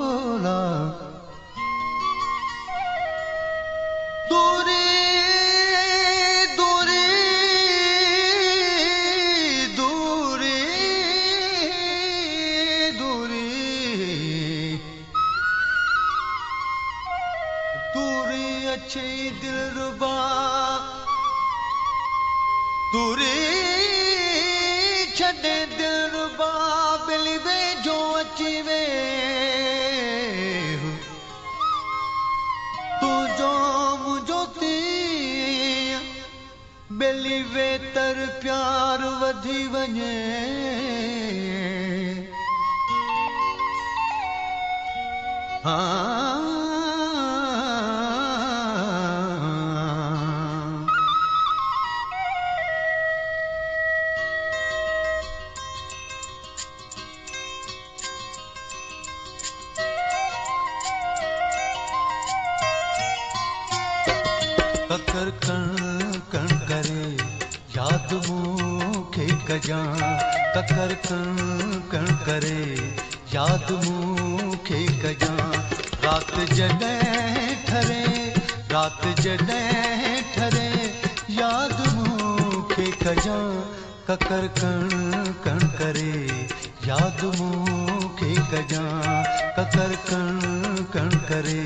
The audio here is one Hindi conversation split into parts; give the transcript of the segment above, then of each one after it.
होला दूरी दूरी दूरी दूरी दूरी अच्छी दिलरुबा दूरी छड़े दिलरुबा बिली वे जो अची वे तू जो मुझो थी बिली वे तर प्यार वधी वञे ककर कण कण करे याद मूंखे कजां ककर कण कण करे याद मूंखे कजां रात जॾहिं ठरे रात जॾहिं ठरे याद मूंखे कजां ककर कण कण करे याद मूंखे कजां ककर कण कण करे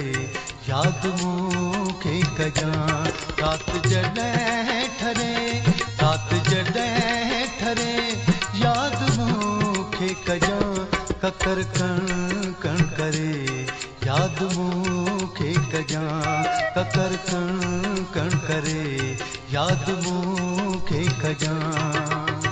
याद मूंखे कजां रात जॾहिं ठरे रात जॾहिं ठरे याद मूंखे कजां ककर कण कण करे याद मूंखे कजां ककर कण कण करे याद मूंखे कजां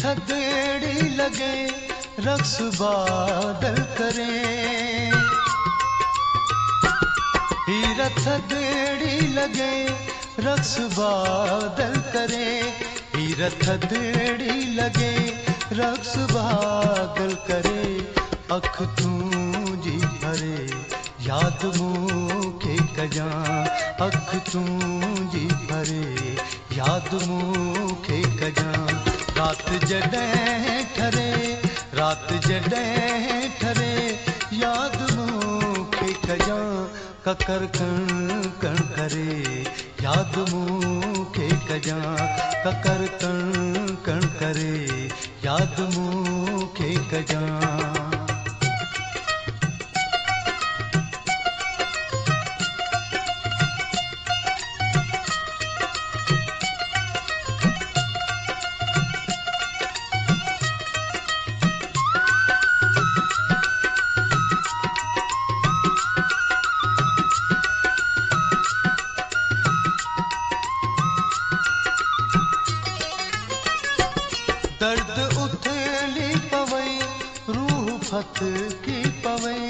थदेड़ी लगे रक्स बादल करे हीरा थदेड़ी लगे रक्स बादल करे हीरा थदेड़ी लगे रक्स बादल करे अख तूं जी भरे याद मूंखे कजां अख तूं जी भरे याद मूंखे कजां रात जॾहिं ठरे रात जॾहिं ठरे याद मूंखे कजां ककर कण कण करे याद मूंखे कजां ककर कण कण करे याद मूंखे कजां दर्द उथली पवई रूह फतकी पवई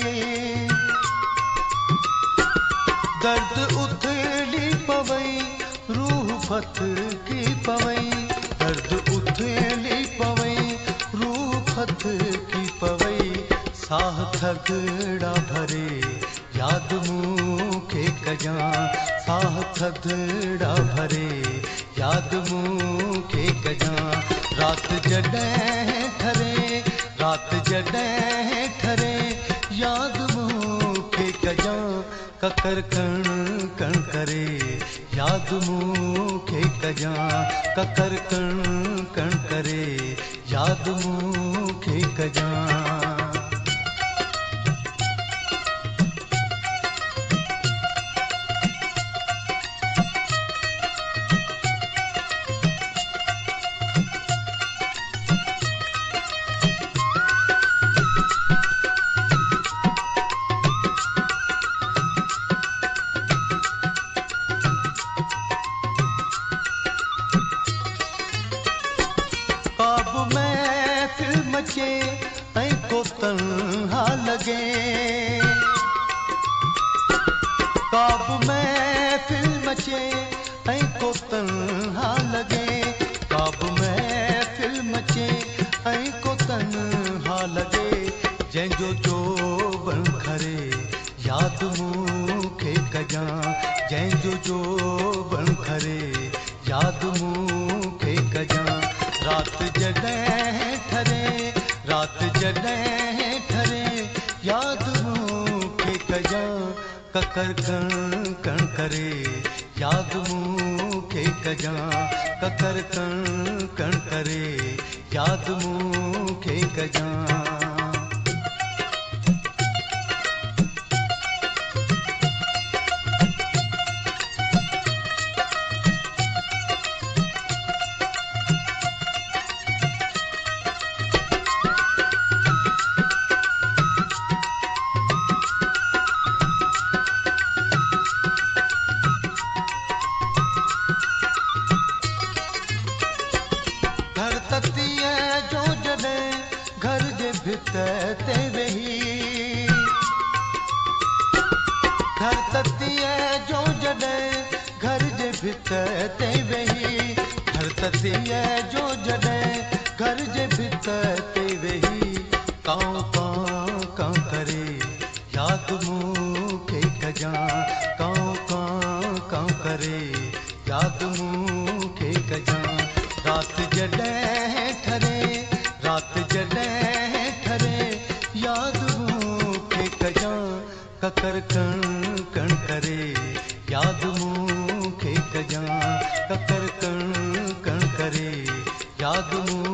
दर्द उथली पवई रूह फतकी पवई दर्द उथली पवई रूह फतकी पवई साह थगड़ा भरे याद मूंखे कजां साह थगड़ा भरे याद मूंखे कजां रात जॾहिं ठरे रात जॾहिं ठरे याद मूंखे कजां ककर कण कण करे याद मूंखे कजां ककर कण कण करे याद मूंखे कजां ऐं को तन्हा लगे। काब महफिल मचे ऐं को तन्हा लगे। काब महफिल मचे ऐं को तन्हा लगे। जंहिंजो जोबन खरे याद मूंखे कजां। जंहिंजो जोबन खरे याद मूंखे कजां। रात जॾहिं ठरे रात जॾहिं ठरे याद मूंखे कजां। ककर कण कण करे याद मूंखे कजां। ककर कण कण करे याद मूंखे कजां। घर ततीअ जो जॾहिं घर जे भितर ते वेही। घर ततीअ जो जॾहिं घर जे भितर ते वेही। घर ततीअ जो जॾहिं घर जे भितर ते वेही। काऊं कां कां करे याद मूंखे कजां। काऊं कां कां करे याद मूंखे कजां। रात जॾहिं ठरे रात जॾहिं ठरे याद मूंखे कजां। ककर कण कण करे याद मूंखे कजां। ककर कण कण करे याद मूंखे